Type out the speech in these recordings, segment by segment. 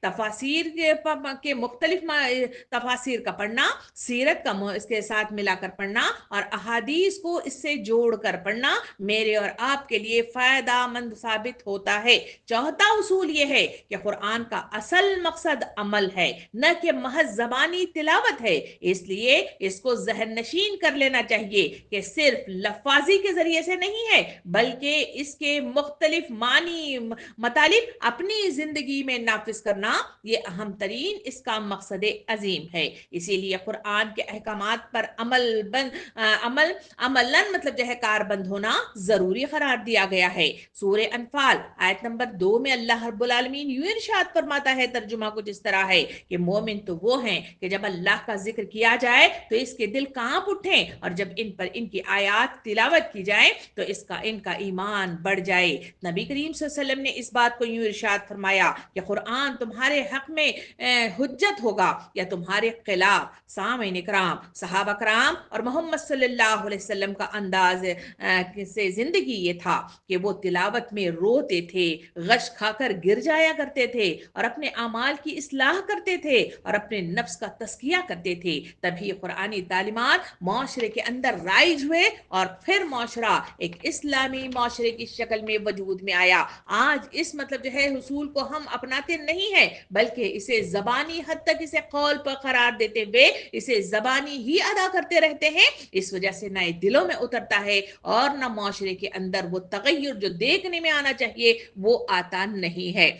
تفاسیر کے مختلف تفاسیر کا پڑھنا، سیرت کا اس کے ساتھ ملا کر پڑھنا اور احادیث کو اس سے جوڑ کر پڑھنا میرے اور آپ کے لیے فائدہ مند ثابت ہوتا ہے۔ چوتھا اصول یہ ہے کہ قرآن کا اصل مقصد عمل ہے، نہ کہ محض زبانی تلاوت ہے، اس لیے اس کو ذہن نشین کر لینا چاہیے کہ صرف لفاظی کے ذریعے سے نہیں ہے بلکہ اس کے مختلف معنی مطالب اپنی زندگی میں نافذ کرنا یہ اہم ترین اس کا مقصد عظیم ہے۔ اسی لیے قرآن کے احکامات پر عملاً مطلب جو ہے کاربند ہونا ضروری قرار دیا گیا ہے۔ سورہ انفال آیت نمبر 2 میں اللہ رب العالمین یوں ارشاد فرماتا ہے، ترجمہ کچھ اس طرح ہے کہ مومن تو وہ ہیں کہ جب اللہ کا ذکر کیا جائے تو اس کے دل کانپ اٹھیں اور جب ان پر ان کی آیات تلاوت کی جائے تو ان کا ایمان بڑھ جائے۔ نبی کریم صلی اللہ علیہ وسلم نے اس بات کو یوں ارشاد فرمایا کہ قرآن تمہارے حق میں حجت ہوگا یا تمہارے خلاف۔ سامعین اکرام، صحابہ کرام اور محمد صلی اللہ علیہ وسلم کا انداز سے زندگی یہ تھا کہ وہ تلاوت میں روتے تھے، غش کھا کر گر جایا کرتے تھے اور اپنے اعمال کی اصلاح کرتے تھے اور اپنے نفس کا تزکیہ کرتے تھے۔ تبھی قرآنی تعلیمات معاشرے کے اندر رائج ہوئے اور پھر معاشرہ ایک اسلامی معاشرے کی شکل میں وجود میں آیا۔ آج اس مطلب جو ہے حصول کو ہم اپناتے نہیں ہیں بلکہ اسے زبانی حد تک اسے قول پر قرار دیتے ہوئے اسے زبانی ہی ادا کرتے رہتے ہیں۔ اس وجہ سے نہ دلوں میں اترتا ہے اور نہ معاشرے کے اندر وہ تغیر جو دیکھنے میں آنا چاہیے وہ آتا نہیں ہے۔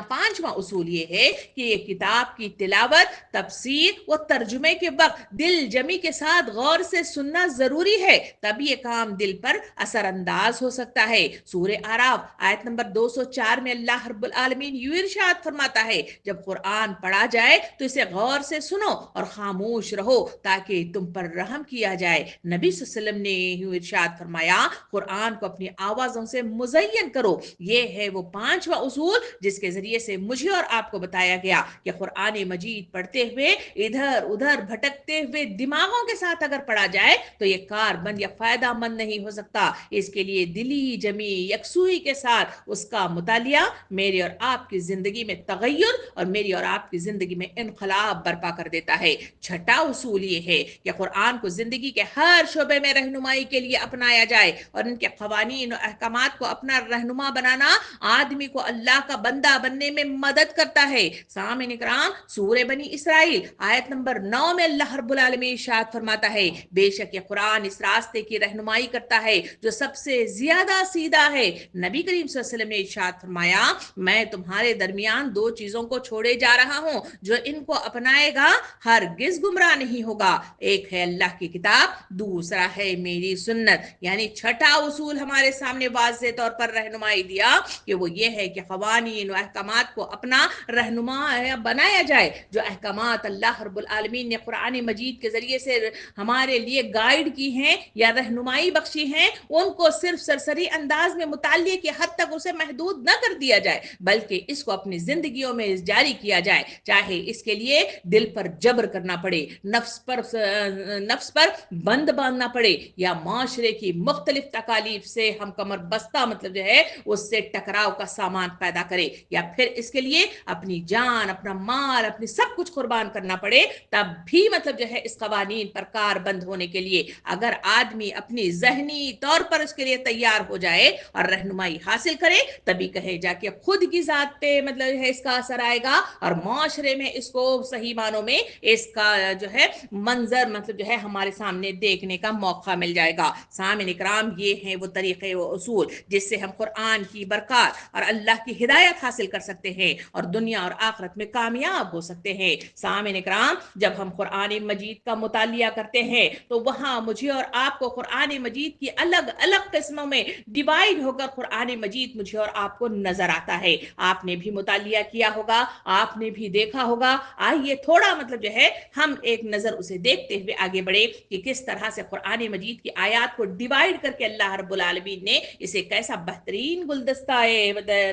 پانچواں اصول یہ ہے کہ یہ کتاب کی تلاوت، تفسیر و ترجمے کے وقت دل جمی کے ساتھ غور سے سننا ضروری ہے، تب یہ کام دل پر اثر انداز ہو سکتا ہے۔ سورہ اعراف آیت نمبر 204 میں اللہ رب العالمین یوں ارشاد فرماتا ہے، جب قرآن پڑھا جائے تو اسے غور سے سنو اور خاموش رہو تاکہ تم پر رحم کیا جائے۔ نبی صلی اللہ علیہ وسلم نے یوں ارشاد فرمایا، قرآن کو اپنی آوازوں سے مزین کرو۔ یہ ہے وہ پانچواں اصول جس کے ذریعے سے مجھے اور آپ کو بتایا گیا کہ قرآن مجید پڑھتے ہوئے ادھر ادھر بھٹکتے ہوئے دماغوں کے ساتھ اگر پڑھا جائے تو یہ کار بند یا فائدہ مند نہیں ہو سکتا۔ اس کے لیے دلی جمی یکسوئی کے ساتھ اس کا مطالعہ میرے اور آپ کی زندگی میں تغیر اور میری اور آپ کی زندگی میں انقلاب برپا کر دیتا ہے۔ چھٹا اصول یہ ہے کہ قرآن کو زندگی کے ہر شعبے میں رہنمائی کے لیے اپنایا جائے اور ان کے قوانین و احکامات کو اپنا رہنما بنانا آدمی کو اللہ کا بندہ بننے میں مدد کرتا ہے۔ سامعین اکرام، سورہ بنی اسرائیل آیت نمبر 9 میں اللہ رب العالمین ارشاد فرماتا ہے، بے شک یہ قرآن اس راستے کی رہنمائی کرتا ہے جو سب سے زیادہ سیدھا ہے۔ نبی کریم صلی اللہ علیہ وسلم نے ارشاد فرمایا، میں تمہارے درمیان دو چیزوں کو چھوڑے جا رہا ہوں، جو ان کو اپنائے گا ہرگز گمراہ نہیں ہوگا، ایک ہے اللہ کی کتاب، دوسرا ہے میری سنت۔ یعنی چھٹا اصول ہمارے سامنے واضح طور پر رہنمائی دیا کہ وہ یہ ہے کہ قوانین و احکامات کو اپنا رہنما بنایا جائے۔ جو احکامات اللہ رب العالمین نے قرآن مجید کے ذریعے سے ہمارے لیے گائیڈ کی ہیں یا رہنمائی بخشی ہیں، ان کو صرف سرسری انداز میں مطالعے کی حد تک اسے محدود نہ کر دیا جائے بلکہ اس کو اپنی زندگیوں میں جاری کیا جائے، چاہے اس کے لیے دل پر جبر کرنا پڑے، نفس پر بند باندھنا پڑے یا معاشرے کی مختلف تکالیف سے ہم کمر بستہ مطلب جو ہے اس سے ٹکراؤ کا سامان پیدا کرے، یا پھر اس کے لیے اپنی جان، اپنا مال، اپنی سب کچھ قربان کرنا پڑے، تب بھی مطلب جو ہے اس قوانین پر کار بند ہونے کے لیے اگر آدمی اپنی ذہنی طور پر اس کے لیے تیار ہو جائے اور رہنمائی حاصل کرے، تبھی کہے جا کے خود کی ذات پہ مطلب ہے اس کا اثر آئے گا اور معاشرے میں اس کو صحیح معنوں میں اس کا جو ہے منظر مطلب جو ہے ہمارے سامنے دیکھنے کا موقع مل جائے گا۔ سامعین اکرام، یہ ہیں وہ طریقے و اصول جس سے ہم قرآن کی برکات اور اللہ کی ہدایت حاصل کر سکتے ہیں اور دنیا اور آخرت میں کامیاب ہو سکتے ہیں۔ سامعین اکرام، جب ہم قرآن مجید کا مطالعہ کرتے ہیں تو وہاں مجھے اور آپ کو قرآن مجید کی الگ الگ قسموں میں ڈیوائیڈ ہو کر قرآن مجید مجھے اور آپ کو نظر آتا ہے۔ آپ نے بھی مطالعہ کیا ہوگا، آپ نے بھی دیکھا ہوگا۔ آئیے تھوڑا مطلب جو ہے ہم ایک نظر اسے دیکھتے ہوئے آگے بڑھے کہ کس طرح سے قرآن مجید کی آیات کو ڈیوائیڈ کر کے اللہ رب العالمین نے اسے کیسا بہترین گلدستہ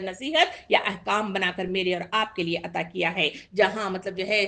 نصیحت یا احکام بنا کر میرے اور آپ کے لیے عطا کیا ہے۔ جہاں مطلب جو ہے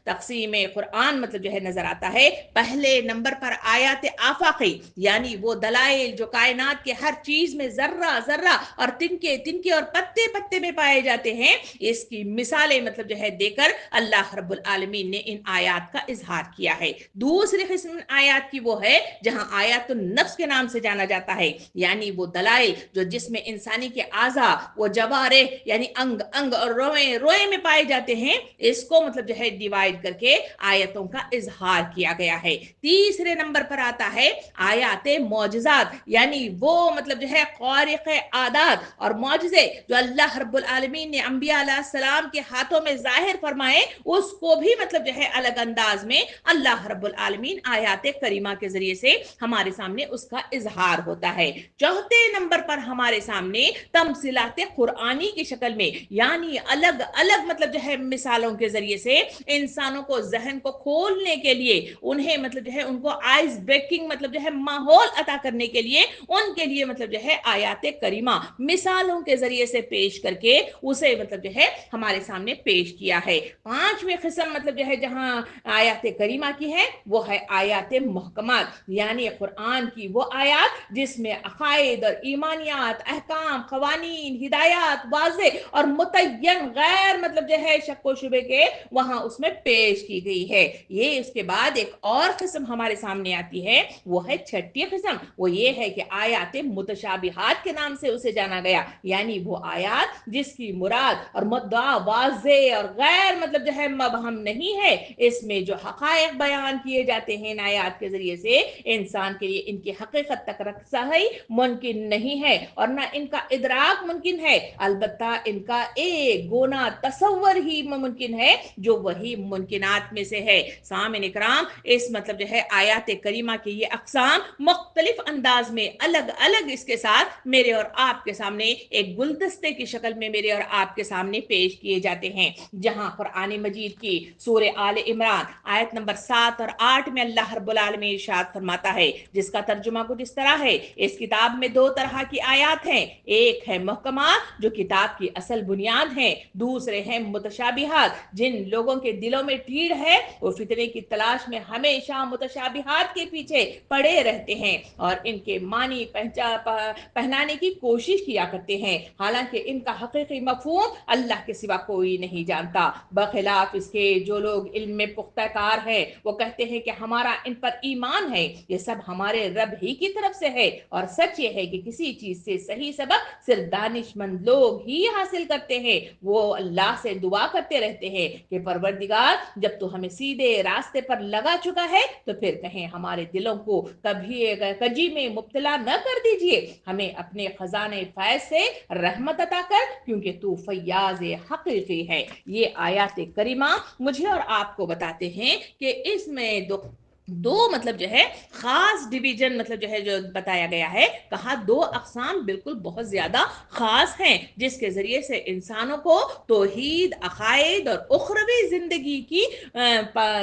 تقسیم قرآن مطلب جو ہے نظر آتا ہے، پہلے نمبر پر آیات آفاقی یعنی وہ دلائل جو کائنات کے ہر چیز میں ذرہ ذرہ اور تنکے تنکے اور پتے پتے میں پائے جاتے ہیں، اس کی مثالیں مطلب جو ہے دے کر اللہ رب العالمین نے ان آیات کا اظہار کیا ہے۔ دوسری قسم آیات کی وہ ہے جہاں آیات النفس کے نام سے جانا جاتا ہے، یعنی وہ دلائل جو جسم انسانی کے اعضاء، وہ جوارح یعنی انگ انگ اور روئے روئے میں پائے جاتے ہیں، اس کو مطلب جو ہے ڈیوائیڈ کر کے آیتوں کا اظہار کیا گیا ہے۔ تیسرے نمبر پر آتا ہے آیات معجزات، یعنی وہ مطلب جو ہے خارق عادات اور معجزے جو اللہ رب العالمین نے انبیاء علیہ السلام کے ہاتھوں میں ظاہر فرمائے، اس کو بھی مطلب جو ہے الگ انداز میں اللہ رب العالمین آیات کریمہ کے ذریعے سے ہمارے سامنے اس کا اظہار ہوتا ہے۔ چوتھے نمبر پر ہمارے سامنے تمثیلات قرآنی کی شکل میں، یعنی الگ الگ مطلب جو ہے مثالوں کے ذریعے سے انسانوں کو ذہن کو کھولنے کے لیے، انہیں مطلب جو ہے ان کو آئز بریکنگ مطلب جو ہے ماحول عطا کرنے کے لیے، ان کے لیے مطلب جو ہے آیات کریمہ مثالوں کے ذریعے سے پیش کر کے اسے مطلب جو ہے ہمارے سامنے پیش کیا ہے۔ پانچویں قسم مطلب جو ہے جہاں آیات کریمہ کی ہے وہ ہے آیات محکمات، یعنی قرآن کی وہ آیات جس میں عقائد اور ایمانیات، احکام، قوانین، ہدایات واضح اور متعین غیر مطلب جو ہے شک و شبے کے وہاں اس میں پیش کی گئی ہے۔ یہ اس کے بعد ایک اور قسم ہمارے سامنے آتی ہے، وہ ہے چھٹی قسم، وہ یہ ہے کہ آیات متشابہات کے نام سے اسے جانا گیا، یعنی وہ آیات جس کی مراد اور مدعا واضح اور غیر مطلب جو ہے مبہم نہیں ہے، اس میں جو حقائق بیان کیے جاتے ہیں ان آیات کے ذریعے سے انسان کے لیے ان کی حقیقت تک رسائی ممکن نہیں ہے اور نہ ان کا ادراک ممکن ہے، البتہ ان کا ایک گونا تصور ہی ممکن ہے جو وہی ممکنات میں سے ہے۔ سامعین اکرام، اس مطلب جو ہے آیات کریمہ کی یہ اقسام مختلف انداز میں الگ الگ اس کے ساتھ میرے اور آپ کے سامنے ایک گلدستے کی شکل میں میرے اور آپ کے سامنے پیش کیے جاتے ہیں، جہاں قرآن مجید کی سورہ آل عمران آیت نمبر 7 اور 8 میں اللہ رب العالمین ارشاد فرماتا ہے، جس کا ترجمہ کچھ اس طرح ہے: اس کتاب میں دو طرح کی آیات ہیں، ایک ہے محکمات جو کتاب کی اصل بنیاد ہیں، دوسرے ہیں متشابہات۔ جن لوگوں کے دلوں میں ٹیڑھ ہے وہ فتنے کی تلاش میں ہمیشہ متشابہات کے پیچھے پڑے رہتے ہیں اور ان کے معنی پہنانے کی کوشش کیا کرتے ہیں، حالانکہ ان کا حقیقی مفہوم اللہ کے سوا کوئی نہیں جانتا۔ بخلاف اس کے جو لوگ علم میں پختہ کار ہیں وہ کہتے ہیں کہ ہمارا ان پر ایمان ہے، یہ سب ہمارے رب ہی کی طرف سے ہے، اور سچ یہ ہے کہ کسی چیز سے صحیح سبق صرف دانش مند لوگ ہی حاصل کرتے ہیں۔ وہ اللہ سے دعا کرتے رہتے ہیں کہ پروردگار، جب تو ہمیں سیدھے راستے پر لگا چکا ہے تو پھر کہیں ہمارے دلوں کو کبھی کجی میں مبتلا نہ کر دیجئے، ہمیں اپنے خزانے فیض سے رحمت عطا کر، کیونکہ تو فیاض حقیقی ہے۔ یہ آیات کریمہ مجھے اور آپ کو بتاتے ہیں کہ اس میں دو مطلب جو ہے خاص ڈویژن مطلب جو ہے جو بتایا گیا ہے، کہا دو اقسام بالکل بہت زیادہ خاص ہیں جس کے ذریعے سے انسانوں کو توحید، عقائد اور اخروی زندگی کی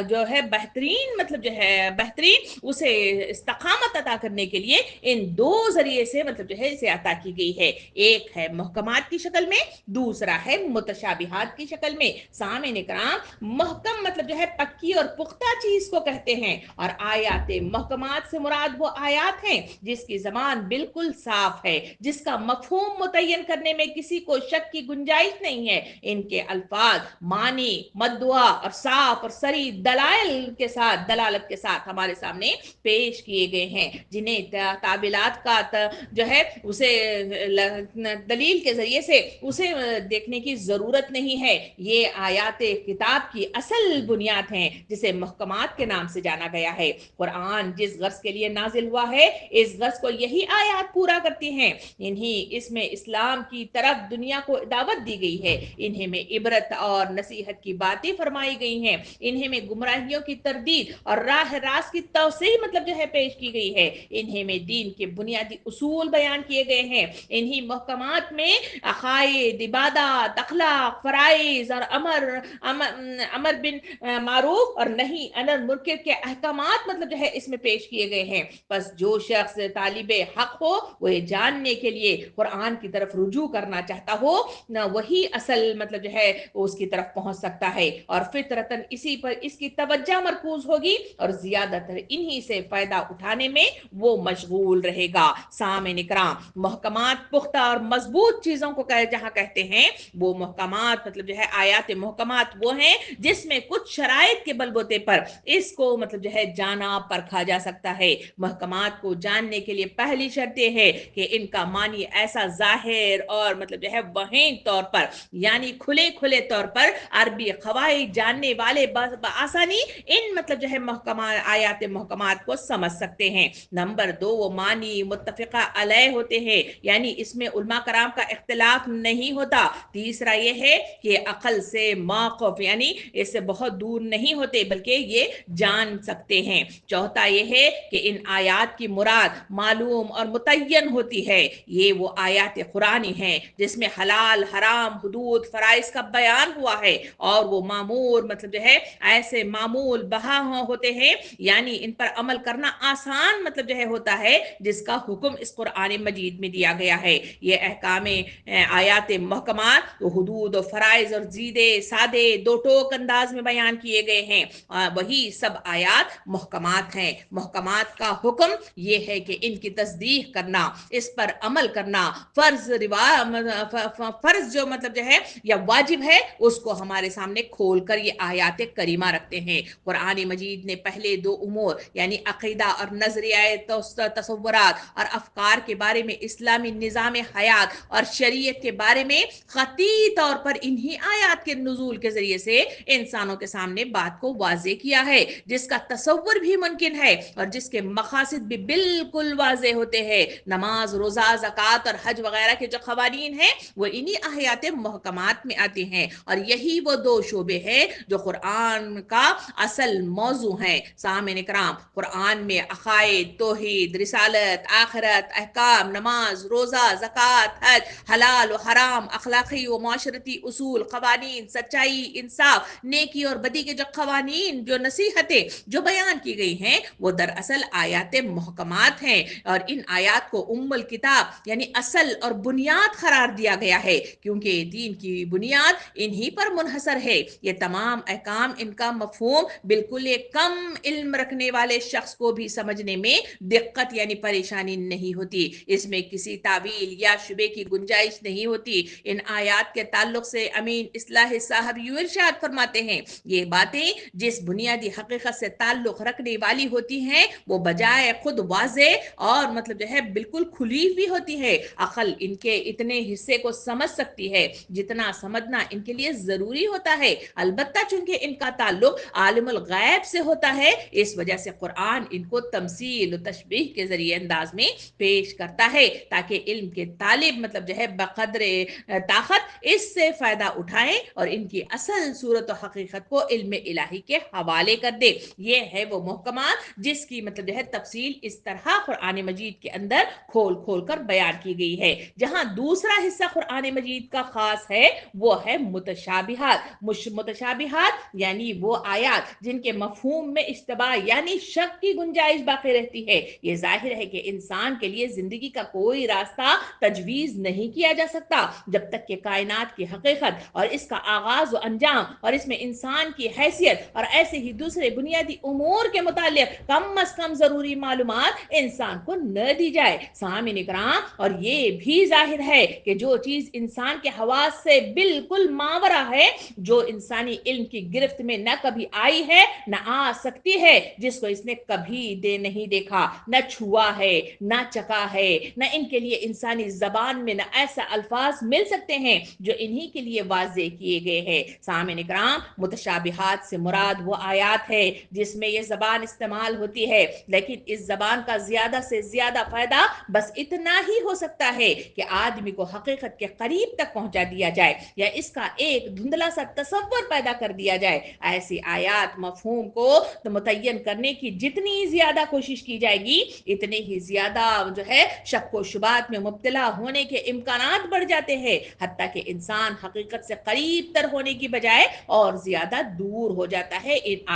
جو ہے بہترین مطلب جو ہے بہترین اسے استقامت عطا کرنے کے لیے ان دو ذریعے سے مطلب جو ہے اسے عطا کی گئی ہے، ایک ہے محکمات کی شکل میں، دوسرا ہے متشابہات کی شکل میں۔ سامعین اکرام، محکم مطلب جو ہے پکی اور پختہ چیز کو کہتے ہیں، اور آیات محکمات سے مراد وہ آیات ہیں جس کی زبان بالکل صاف ہے، جس کا مفہوم متعین کرنے میں کسی کو شک کی گنجائش نہیں ہے، ان کے الفاظ، معنی، مدعا اور صاف اور صریح دلائل کے ساتھ دلالت کے ساتھ ہمارے سامنے پیش کیے گئے ہیں، جنہیں تعبیلات کا جو ہے اسے دلیل کے ذریعے سے اسے دیکھنے کی ضرورت نہیں ہے۔ یہ آیات کتاب کی اصل بنیاد ہیں جسے محکمات کے نام سے جانا گیا ہے۔ قرآن جس غرض کے لیے نازل ہوا ہے اس غرض کو یہی آیات پورا کرتی ہیں، اس میں اسلام کی طرف دنیا کو دعوت دی گئی ہے، انہیں میں عبرت اور نصیحت کی باتیں فرمائی گئی ہیں، انہیں میں گمراہیوں کی تردید اور راہ راست کی توسیع مطلب جو ہے پیش کی گئی ہے، انہیں میں دین کے بنیادی اصول بیان کیے گئے ہیں، انہی محکمات میں عقائد، عبادات، اخلاق، فرائض اور امر بن معروف اور نہیں انر منکر کے احکام محکمات مطلب جو ہے اس میں پیش کیے گئے ہیں. بس جو شخص طالب حق ہو وہ یہ جاننے کے لیے قرآن کی طرف رجوع کرنا چاہتا ہو نہ وہی اصل مطلب جو ہے اس کی طرف پہنچ سکتا ہے، اور فطرتاً اسی پر اس کی توجہ مرکوز ہوگی اور زیادہ تر انہی سے فائدہ اٹھانے میں وہ مشغول رہے گا. سامعین کرام، محکمات پختہ اور مضبوط چیزوں کو جہاں کہتے ہیں وہ محکمات مطلب جو ہے آیات محکمات وہ ہیں جس میں کچھ شرائط کے بل بوتے پر اس کو مطلب جو ہے جانا پرکھا جا سکتا ہے. محکمات کو جاننے کے لیے پہلی شرط یہ ہے کہ ان کا معنی ایسا ظاہر اور مطلب جو ہے وہین طور پر یعنی کھلے طور پر عربی قواعد جاننے والے بآسانی ان مطلب جو ہے محکمات آیات محکمات کو سمجھ سکتے ہیں. نمبر 2، وہ معنی متفقہ علیہ ہوتے ہیں، یعنی اس میں علماء کرام کا اختلاف نہیں ہوتا. تیسرا یہ ہے کہ عقل سے موقف یعنی اس سے بہت دور نہیں ہوتے بلکہ یہ جان سکتے ہیں. چوتھا یہ ہے کہ ان آیات کی مراد معلوم اور متعین ہوتی ہے. یہ وہ آیات قرآنی ہیں جس میں حلال حرام حدود فرائض کا بیان ہوا ہے اور وہ معمول مطلب جو ہے ایسے معمول بہا ہوتے ہیں یعنی ان پر عمل کرنا آسان مطلب جو ہے ہوتا ہے جس کا حکم اس قرآن مجید میں دیا گیا ہے. یہ احکام آیات محکمات حدود و فرائض اور زیدے سادے دو ٹوک انداز میں بیان کیے گئے ہیں، وہی سب آیات محکمات ہیں. محکمات کا حکم یہ ہے کہ ان کی تصدیق کرنا، اس پر عمل کرنا فرض جو مطلب جو ہے یا واجب ہے اس کو ہمارے سامنے کھول کر یہ آیات کریمہ رکھتے ہیں. قرآن مجید نے پہلے دو امور یعنی عقیدہ اور نظریہ تصورات اور افکار کے بارے میں اسلامی نظام حیات اور شریعت کے بارے میں قطعی طور پر انہی آیات کے نزول کے ذریعے سے انسانوں کے سامنے بات کو واضح کیا ہے، جس کا تصور بھی ممکن ہے اور جس کے مقاصد بھی بالکل واضح ہوتے ہیں. نماز، روزہ، زکوٰۃ اور حج وغیرہ کے جو قوانین ہیں وہ انہی آیات محکمات میں آتے ہیں، اور یہی وہ دو شعبے ہیں جو قرآن کا اصل موضوع ہیں. سامعین کرام، قرآن میں عقائد، توحید، رسالت، آخرت، احکام، نماز، روزہ، زکوٰۃ، حج، حلال و حرام، اخلاقی و معاشرتی اصول، قوانین، سچائی، انصاف، نیکی اور بدی کے جو قوانین، جو نصیحتیں جو بیان کی گئی ہیں وہ دراصل آیات محکمات ہیں، اور ان آیات کو ام الکتاب یعنی اصل اور بنیاد قرار دیا گیا ہے کیونکہ دین کی بنیاد انہی پر منحصر ہے. یہ تمام احکام ان کا مفہوم بالکل ایک کم علم رکھنے والے شخص کو بھی سمجھنے میں دقت یعنی پریشانی نہیں ہوتی. اس میں کسی تعویل یا شبے کی گنجائش نہیں ہوتی. ان آیات کے تعلق سے امین اصلاح صاحب یوں ارشاد فرماتے ہیں، یہ باتیں جس بنیادی حقیقت سے تعلق رکھنے والی ہوتی ہیں وہ بجائے خود واضح اور مطلب جو ہے بالکل کھلی ہوئی ہوتی ہے. عقل ان کے اتنے حصے کو سمجھ سکتی ہے جتنا سمجھنا ان کے لیے ضروری ہوتا ہے، البتہ چونکہ ان کا تعلق عالم الغیب سے ہوتا ہے اس وجہ سے قرآن ان کو تمثیل و تشبیہ کے ذریعے انداز میں پیش کرتا ہے تاکہ علم کے طالب مطلب جو ہے بقدر طاقت اس سے فائدہ اٹھائیں اور ان کی اصل صورت و حقیقت کو علم الہی کے حوالے کر دے. یہ ہے وہ محکمات جس کی مطلب جو ہے تفصیل اس طرح قرآن مجید کے اندر کھول کر بیان کی گئی ہے. جہاں دوسرا حصہ قرآن مجید کا خاص ہے وہ ہے متشابہات. متشابہات یعنی وہ آیات جن کے مفہوم میں اشتباہ یعنی شک کی گنجائش باقی رہتی ہے. یہ ظاہر ہے کہ انسان کے لیے زندگی کا کوئی راستہ تجویز نہیں کیا جا سکتا جب تک کہ کائنات کی حقیقت اور اس کا آغاز و انجام اور اس میں انسان کی حیثیت اور ایسے ہی دوسرے بنیادی امور کے متعلق کم از کم ضروری معلومات انسان کو نہ دی جائے. سامعین کرام، اور یہ بھی ظاہر ہے کہ جو چیز انسان کے حواس سے بالکل ماورا ہے، جو انسانی علم کی گرفت میں نہ کبھی آئی ہے نہ آ سکتی ہے، جس کو اس نے کبھی نہیں دیکھا، نہ چھوا ہے، نہ چکا ہے، نہ ان کے لیے انسانی زبان میں نہ ایسا الفاظ مل سکتے ہیں جو انہی کے لیے واضح کیے گئے ہیں. سامعین کرام، متشابہات سے مراد وہ آیات ہے جس میں یہ زبان استعمال ہوتی ہے لیکن اس زبان کا زیادہ سے زیادہ فائدہ بس اتنا ہی ہو سکتا ہے کہ آدمی کو حقیقت کے قریب تک پہنچا دیا جائے یا اس کا ایک دھندلا سا تصور پیدا کر دیا جائے. ایسی آیات مفہوم کو متعین کرنے کی جتنی زیادہ کوشش کی جائے گی اتنے ہی زیادہ جو ہے شک و شبہات میں مبتلا ہونے کے امکانات بڑھ جاتے ہیں، حتیٰ کہ انسان حقیقت سے قریب تر ہونے کی بجائے اور زیادہ دور ہو جاتا ہے ان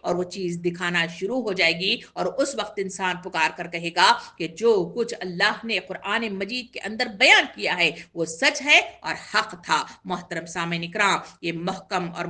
اور وہ چیز دکھانا شروع ہو جائے گی، اور اس وقت انسان پکار کر کہے گا کہ جو کچھ اللہ نے قرآن مجید کے اندر بیان کیا ہے وہ سچ ہے اور حق تھا۔ محترم سامعین اکرام، یہ محکم اور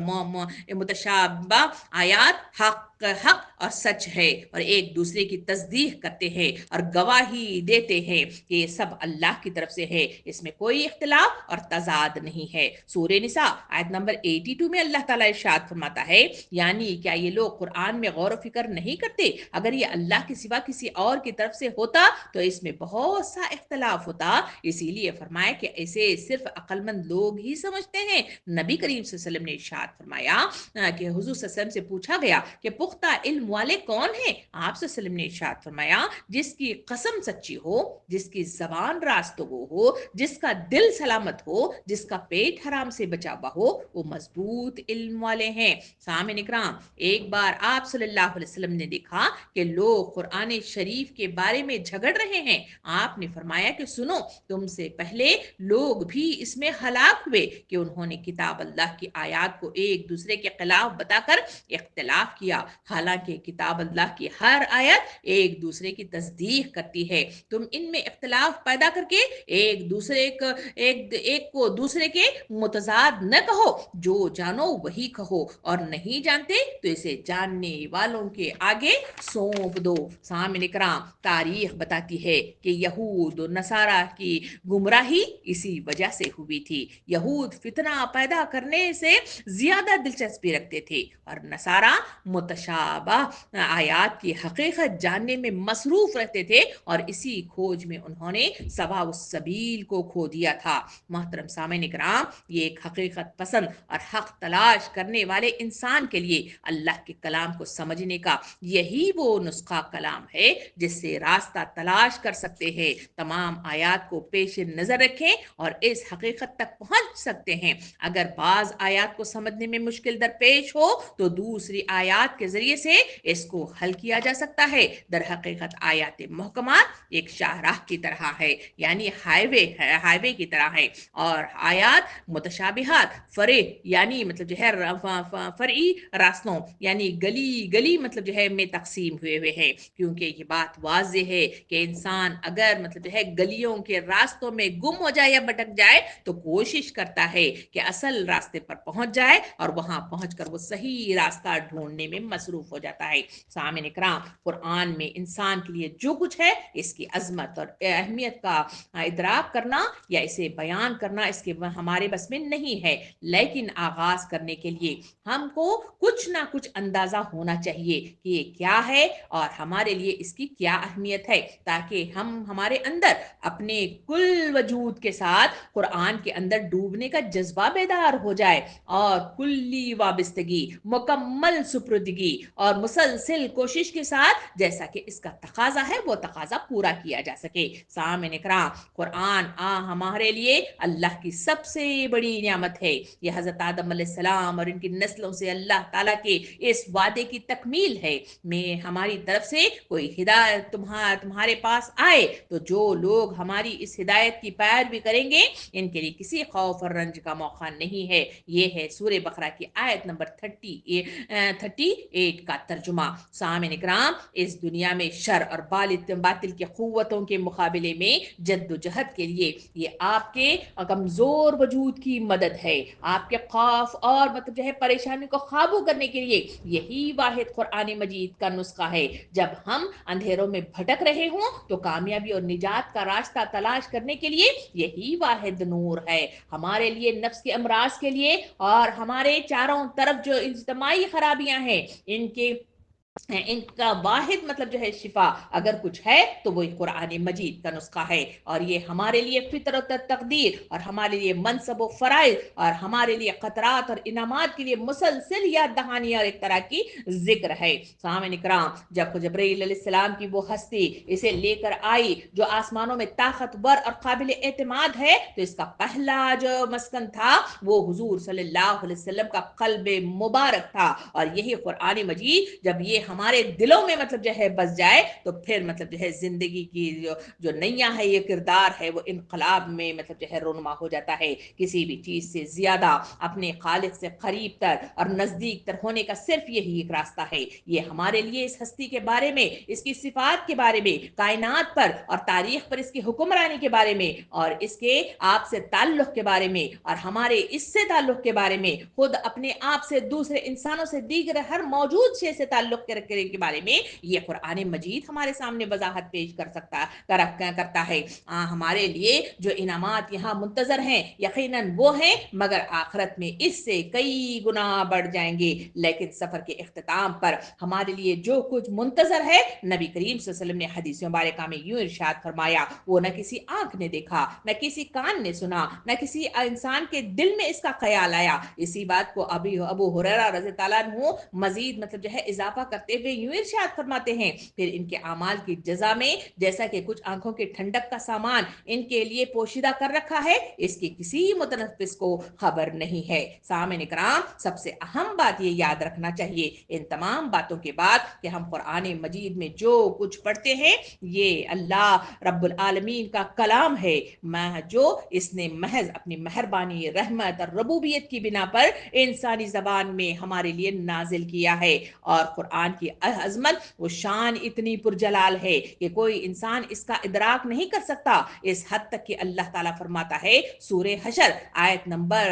متشابہ آیات حق اور سچ ہے، اور ایک دوسرے کی تصدیق کرتے ہیں اور گواہی دیتے ہیں کہ یہ سب اللہ کی طرف سے ہے، اس میں کوئی اختلاف اور تضاد نہیں ہے۔ سورہ نساء آیت نمبر 82 میں اللہ تعالیٰ ارشاد فرماتا ہے، یعنی کیا یہ لوگ قرآن میں غور و فکر نہیں کرتے؟ اگر یہ اللہ کے سوا کسی اور کی طرف سے ہوتا تو اس میں بہت سا اختلاف ہوتا، اسی لیے فرمایا کہ ایسے صرف عقل مند لوگ ہی سمجھتے ہیں۔ نبی کریم صلی اللہ علیہ وسلم نے ارشاد فرمایا کہ حضور صلی اللہ علیہ وسلم سے پوچھا گیا کہ پختہ علم والے کون ہیں؟ آپ صلی اللہ علیہ وسلم نے ارشاد فرمایا جس کی قسم سچی ہو، جس کی زبان راستگو ہو، جس کا دل سلامت ہو، جس کا پیٹ حرام سے بچا ہوا ہو، وہ مضبوط علم والے ہیں۔ سامعین اکرام، ایک بار آپ صلی اللہ علیہ وسلم نے دیکھا کہ لوگ قرآن شریف کے بارے میں جھگڑ رہے ہیں۔ آپ نے فرمایا کہ سنو، تم سے پہلے لوگ بھی اس میں ہلاک ہوئے کہ انہوں نے کتاب اللہ کی آیات کو ایک دوسرے کے خلاف بتا کر اختلاف کیا، حالانکہ کتاب اللہ کی ہر آیت ایک دوسرے کی تصدیق کرتی ہے۔ تم ان میں اختلاف پیدا کر کے ایک کو دوسرے کے متضاد نہ کہو، جو جانو وہی کہو، اور نہیں جانتے تو اسے جاننے والوں کے آگے سونپ دو۔ سامعین اکرام، تاریخ بتاتی ہے کہ یہود و نصارہ کی گمراہی اسی وجہ سے ہوئی تھی۔ یہود فتنہ پیدا کرنے سے زیادہ دلچسپی رکھتے تھے اور نصارہ متشابہ آیات کی حقیقت جاننے میں مصروف رہتے تھے، اور اسی کھوج میں انہوں نے سواء السبیل کو کھو دیا تھا۔ محترم سامعین اکرام، یہ ایک حقیقت پسند اور حق تلاش کرنے والے انسان کے لیے اللہ کے کلام کو سمجھنے کا یہی وہ نسخہ کلام ہے جس سے راستہ تلاش کر سکتے ہیں، تمام آیات کو پیش نظر رکھیں اور اس حقیقت تک پہنچ سکتے ہیں۔ اگر بعض آیات کو سمجھنے میں مشکل درپیش ہو تو دوسری آیات کے ذریعے سے اس کو حل کیا جا سکتا ہے۔ در حقیقت آیات محکمات ایک شاہراہ کی طرح ہے، یعنی ہائی وے کی طرح ہے، اور آیات متشابہات یعنی مطلب جو ہے فرعی راستوں یعنی گلی مطلب جو ہے میں تقسیم ہوئے ہیں، کیونکہ یہ بات واضح ہے کہ انسان اگر مطلب جو ہے گلیوں کے راستوں میں گم ہو جائے یا بھٹک جائے تو کوشش کرتا ہے کہ اصل راستے پر پہنچ جائے، اور وہاں پہنچ کر وہ صحیح راستہ ڈھونڈنے میں مصروف ہو جاتا ہے۔ سامعین اکرام، قرآن میں انسان کے لیے جو کچھ ہے اس کی عظمت اور اہمیت کا ادراک کرنا یا اسے بیان کرنا اس کے ہمارے بس میں نہیں ہے، لیکن آغاز کرنے کے لیے ہم کو کچھ نہ کچھ اندازہ ہونا چاہیے کہ یہ کیا ہے اور ہمارے لیے اس کی کیا اہمیت ہے، تاکہ ہم ہمارے اندر اپنے کل وجود کے ساتھ قرآن کے اندر ڈوبنے کا جذبہ بیدار ہو جائے، اور کلی وابستگی، مکمل سپردگی اور مسلسل کوشش کے ساتھ جیسا کہ اس کا تقاضا ہے وہ تقاضا پورا کیا جا سکے۔ سامعین اکرام، قرآن ہمارے لیے اللہ کی سب سے بڑی نعمت ہے۔ یہ حضرت آدم علیہ السلام اور ان کی نسلوں سے اللہ تعالیٰ کے اس وعدے کی تکمیل ہے، میں ہماری طرف سے کوئی ہدایت تمہارے پاس آئے تو جو لوگ ہماری اس ہدایت کی پیروی کریں گے ان کے لیے کسی خوف اور رنج کا موقع نہیں ہے۔ یہ ہے سورہ بقرہ کی آیت نمبر 38 کا ترجمہ۔ سامعین اکرام، اس دنیا میں شر اور باطل کی قوتوں کے مقابلے میں جد و جہد کے لیے یہ آپ کے کمزور وجود کی مدد ہے، آپ کے خوف اور مطلب جو ہے پریشانی کو قابو کرنے کے لیے یہی واحد قرآن مجید کا نسخہ ہے۔ جب ہم اندھیروں میں بھٹک رہے ہوں تو کامیابی اور نجات کا راستہ تلاش کرنے کے لیے یہی واحد نور ہے۔ ہمارے لیے نفس کے امراض کے لیے اور ہمارے چاروں طرف جو اجتماعی خرابیاں ہیں ان کا واحد مطلب جو ہے شفا اگر کچھ ہے تو وہی قرآن مجید کا نسخہ ہے، اور یہ ہمارے لیے فطرت و تقدیر اور ہمارے لیے منصب و فرائض اور ہمارے لیے خطرات اور انعامات کے لیے مسلسل یاد دہانی اور ایک طرح کی ذکر ہے۔ سامعین اکرام، جب جبرائیل علیہ السلام کی وہ ہستی اسے لے کر آئی جو آسمانوں میں طاقتور اور قابل اعتماد ہے، تو اس کا پہلا جو مسکن تھا وہ حضور صلی اللہ علیہ وسلم کا قلب مبارک تھا، اور یہی قرآن مجید جب یہ یہ ہمارے دلوں میں مطلب جو ہے بس جائے تو پھر مطلب جو ہے زندگی کی جو نیا ہے، یہ کردار ہے، وہ انقلاب میں مطلب جو ہے رونما ہو جاتا ہے۔ کسی بھی چیز سے زیادہ اپنے خالق سے قریب تر اور نزدیک تر ہونے کا صرف یہی ایک راستہ ہے۔ یہ ہمارے لیے اس ہستی کے بارے میں، اس کی صفات کے بارے میں، کائنات پر اور تاریخ پر اس کی حکمرانی کے بارے میں، اور اس کے آپ سے تعلق کے بارے میں، اور ہمارے اس سے تعلق کے بارے میں، خود اپنے آپ سے، دوسرے انسانوں سے، دیگر ہر موجود شے سے تعلق کرنے کے بارے میں یہ قرآن مجید ہمارے سامنے وضاحت پیش کرتا ہے۔ ہمارے لیے جو انعامات یہاں منتظر ہیں یقیناً وہ ہیں، مگر آخرت میں اس سے کئی گنا بڑھ جائیں گے۔ لیکن سفر کے اختتام پر ہمارے لیے جو کچھ منتظر ہے، نبی کریم صلی اللہ علیہ وسلم نے حدیث مبارکہ میں یوں ارشاد فرمایا، وہ نہ کسی آنکھ نے دیکھا، نہ کسی کان نے سنا، نہ کسی انسان کے دل میں اس کا خیال آیا۔ اسی بات کو ابو ہریرہ رضی اللہ عنہ مزید مطلب جو ہے اضافہ کرتے ہوئے یوں ارشاد فرماتے ہیں، پھر ان کے اعمال کی جزا میں جیسا کہ کچھ آنکھوں کے ٹھنڈک کا سامان ان کے لیے پوشیدہ کر رکھا ہے، اس کی کسی متنفس کو خبر نہیں ہے۔ سامعین کرام، سب سے اہم بات یہ یاد رکھنا چاہیے ان تمام باتوں کے بعد کہ ہم قرآن مجید میں جو کچھ پڑھتے ہیں یہ اللہ رب العالمین کا کلام ہے، جو اس نے محض اپنی مہربانی، رحمت اور ربوبیت کی بنا پر انسانی زبان میں ہمارے لیے نازل کیا ہے۔ اور قرآن کی عظمت وہ شان اتنی پرجلال ہے کہ کوئی انسان اس کا ادراک نہیں کر سکتا، اس حد تک کہ اللہ تعالیٰ فرماتا ہے سورہ حشر آیت نمبر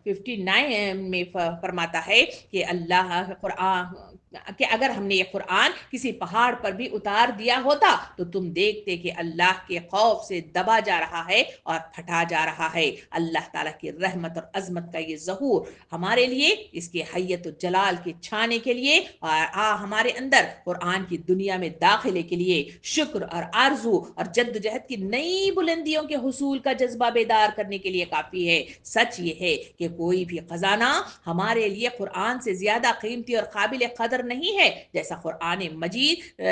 59 میں فرماتا ہے کہ اللہ قرآن کہ اگر ہم نے یہ قرآن کسی پہاڑ پر بھی اتار دیا ہوتا تو تم دیکھتے کہ اللہ کے خوف سے دبا جا رہا ہے اور پھٹا جا رہا ہے۔ اللہ تعالیٰ کی رحمت اور عظمت کا یہ ظہور ہمارے لیے، اس کے حیت و جلال کے چھانے کے لیے، اور ہمارے اندر قرآن کی دنیا میں داخلے کے لیے شکر اور آرزو اور جدوجہد کی نئی بلندیوں کے حصول کا جذبہ بیدار کرنے کے لیے کافی ہے۔ سچ یہ ہے کہ کوئی بھی خزانہ ہمارے لیے قرآن سے زیادہ قیمتی اور قابل قدر نہیں ہے، جیسا قرآن مجید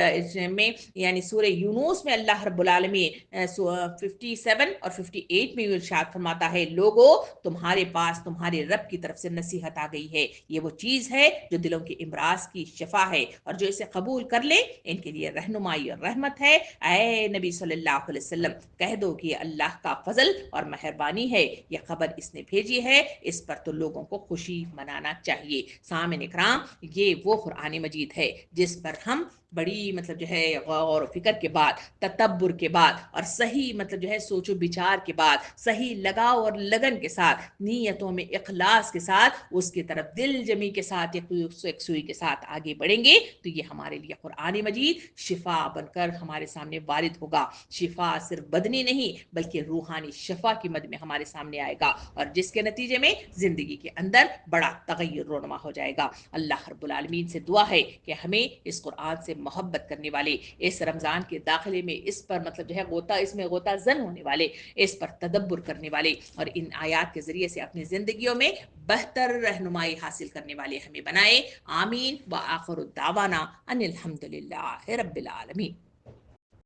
میں یعنی سورہ یونس میں اللہ رب العالمین 57 اور 58 میں ارشاد فرماتا ہے، لوگو تمہارے پاس تمہارے رب کی طرف سے نصیحت آ گئی ہے، یہ وہ چیز ہے جو دلوں کے امراض کی شفا ہے، اور جو اسے قبول کر لے ان کے لیے رہنمائی اور رحمت ہے۔ اے نبی صلی اللہ علیہ وسلم، کہہ دو کہ اللہ کا فضل اور مہربانی ہے، یہ خبر اس نے بھیجی ہے، اس پر تو لوگوں کو خوشی منانا چاہیے۔ سامعین اکرام، یہ وہ قرآن مجید ہے جس پر ہم بڑی مطلب جو ہے غور و فکر کے بعد، تدبر کے بعد، اور صحیح مطلب جو ہے سوچ و بچار کے بعد، صحیح لگاؤ اور لگن کے ساتھ، نیتوں میں اخلاص کے ساتھ، اس کی طرف دل جمی کے ساتھ، ایک سوئی کے ساتھ آگے بڑھیں گے تو یہ ہمارے لیے قرآن مجید شفا بن کر ہمارے سامنے وارد ہوگا۔ شفا صرف بدنی نہیں بلکہ روحانی شفا کی مد میں ہمارے سامنے آئے گا، اور جس کے نتیجے میں زندگی کے اندر بڑا تغیر رونما ہو جائے گا۔ اللہ رب العالمین سے دعا ہے کہ ہمیں اس قرآن سے محبت کرنے والے، اس رمضان کے داخلے میں اس پر مطلب جو ہے اس میں غوطہ زن ہونے والے، اس پر تدبر کرنے والے، اور ان آیات کے ذریعے سے اپنی زندگیوں میں بہتر رہنمائی حاصل کرنے والے ہمیں بنائے۔ آمین۔ وآخر الدعوانا ان الحمد للہ رب العالمین۔